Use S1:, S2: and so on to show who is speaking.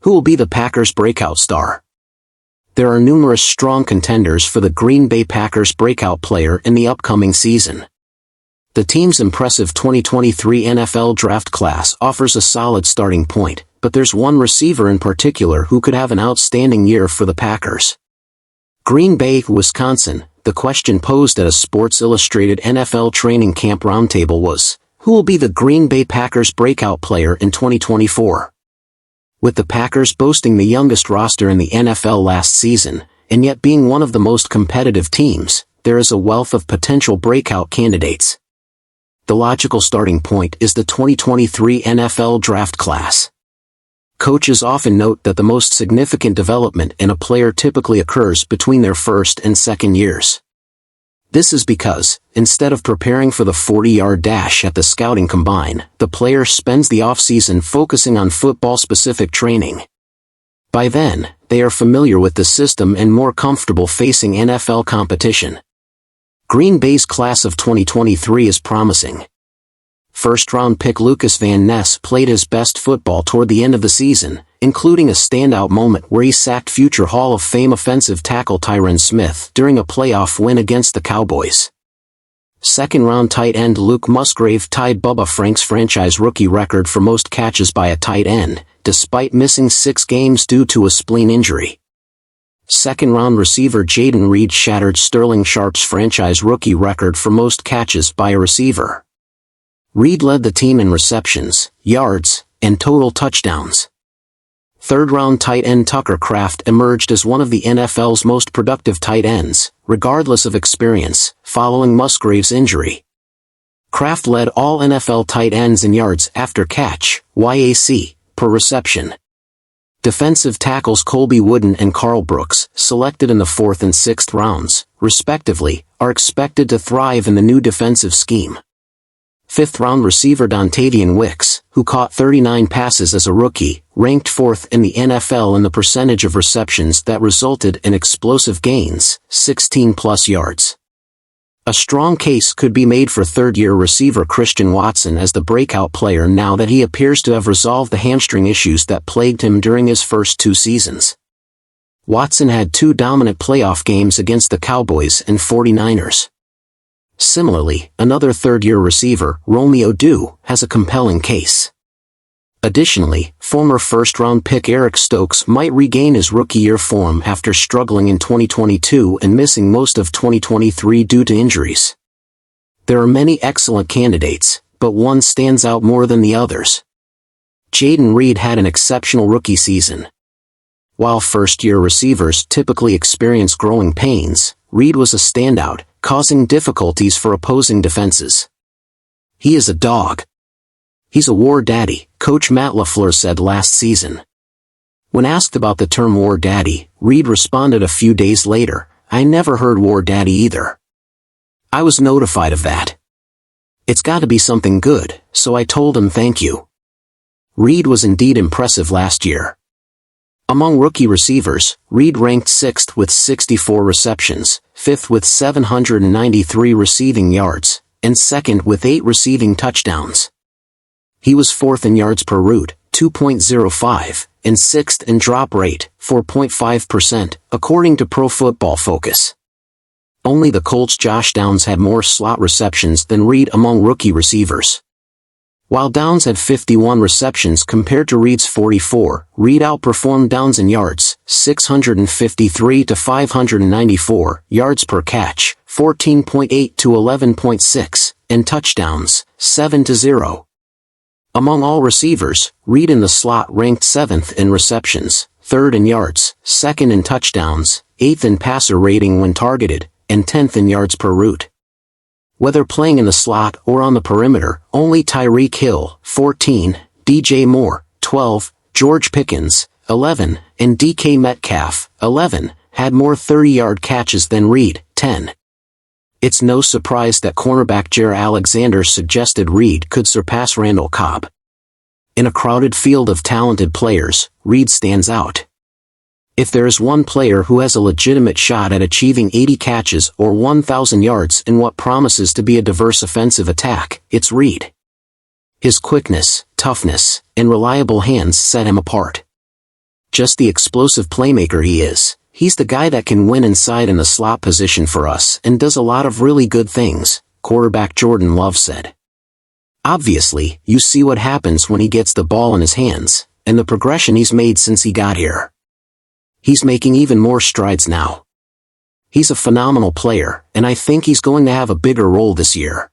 S1: Who will be the Packers' breakout star? There are numerous strong contenders for the Green Bay Packers breakout player in the upcoming season. The team's impressive 2023 NFL draft class offers a solid starting point, but there's one receiver in particular who could have an outstanding year for the Packers. Green Bay, Wisconsin. The question posed at a Sports Illustrated NFL training camp roundtable was, who will be the Green Bay Packers breakout player in 2024? With the Packers boasting the youngest roster in the NFL last season, and yet being one of the most competitive teams, there is a wealth of potential breakout candidates. The logical starting point is the 2023 NFL draft class. Coaches often note that the most significant development in a player typically occurs between their first and second years. This is because, instead of preparing for the 40-yard dash at the scouting combine, the player spends the offseason focusing on football-specific training. By then, they are familiar with the system and more comfortable facing NFL competition. Green Bay's class of 2023 is promising. First-round pick Lucas Van Ness played his best football toward the end of the season, including a standout moment where he sacked future Hall of Fame offensive tackle Tyron Smith during a playoff win against the Cowboys. Second-round tight end Luke Musgrave tied Bubba Frank's franchise rookie record for most catches by a tight end, despite missing 6 games due to a spleen injury. Second-round receiver Jaden Reed shattered Sterling Sharp's franchise rookie record for most catches by a receiver. Reed led the team in receptions, yards, and total touchdowns. Third-round tight end Tucker Kraft emerged as one of the NFL's most productive tight ends, regardless of experience, following Musgrave's injury. Kraft led all NFL tight ends in yards after catch, YAC, per reception. Defensive tackles Colby Wooden and Carl Brooks, selected in the 4th and 6th rounds, respectively, are expected to thrive in the new defensive scheme. 5th-round receiver Dontavian Wicks, who caught 39 passes as a rookie, ranked 4th in the NFL in the percentage of receptions that resulted in explosive gains, 16-plus yards. A strong case could be made for third-year receiver Christian Watson as the breakout player now that he appears to have resolved the hamstring issues that plagued him during his first 2 seasons. Watson had 2 dominant playoff games against the Cowboys and 49ers. Similarly, another third-year receiver, Romeo Dew, has a compelling case. Additionally, former first-round pick Eric Stokes might regain his rookie-year form after struggling in 2022 and missing most of 2023 due to injuries. There are many excellent candidates, but one stands out more than the others. Jaden Reed had an exceptional rookie season. While first-year receivers typically experience growing pains, Reed was a standout, causing difficulties for opposing defenses. He is a dog. He's a war daddy, Coach Matt LaFleur said last season. When asked about the term war daddy, Reed responded a few days later, "I never heard war daddy either. I was notified of that. It's got to be something good, so I told him thank you." Reed was indeed impressive last year. Among rookie receivers, Reed ranked 6th with 64 receptions, 5th with 793 receiving yards, and 2nd with 8 receiving touchdowns. He was 4th in yards per route, 2.05, and 6th in drop rate, 4.5%, according to Pro Football Focus. Only the Colts' Josh Downs had more slot receptions than Reed among rookie receivers. While Downs had 51 receptions compared to Reed's 44, Reed outperformed Downs in yards, 653 to 594 yards per catch, 14.8 to 11.6, and touchdowns, 7 to 0. Among all receivers, Reed in the slot ranked 7th in receptions, 3rd in yards, 2nd in touchdowns, 8th in passer rating when targeted, and 10th in yards per route. Whether playing in the slot or on the perimeter, only Tyreek Hill, 14, DJ Moore, 12, George Pickens, 11, and DK Metcalf, 11, had more 30-yard catches than Reed, 10. It's no surprise that cornerback Jair Alexander suggested Reed could surpass Randall Cobb. In a crowded field of talented players, Reed stands out. If there is one player who has a legitimate shot at achieving 80 catches or 1,000 yards in what promises to be a diverse offensive attack, it's Reed. His quickness, toughness, and reliable hands set him apart. Just the explosive playmaker he is. He's the guy that can win inside in the slot position for us and does a lot of really good things, quarterback Jordan Love said. Obviously, you see what happens when he gets the ball in his hands, and the progression he's made since he got here. He's making even more strides now. He's a phenomenal player, and I think he's going to have a bigger role this year.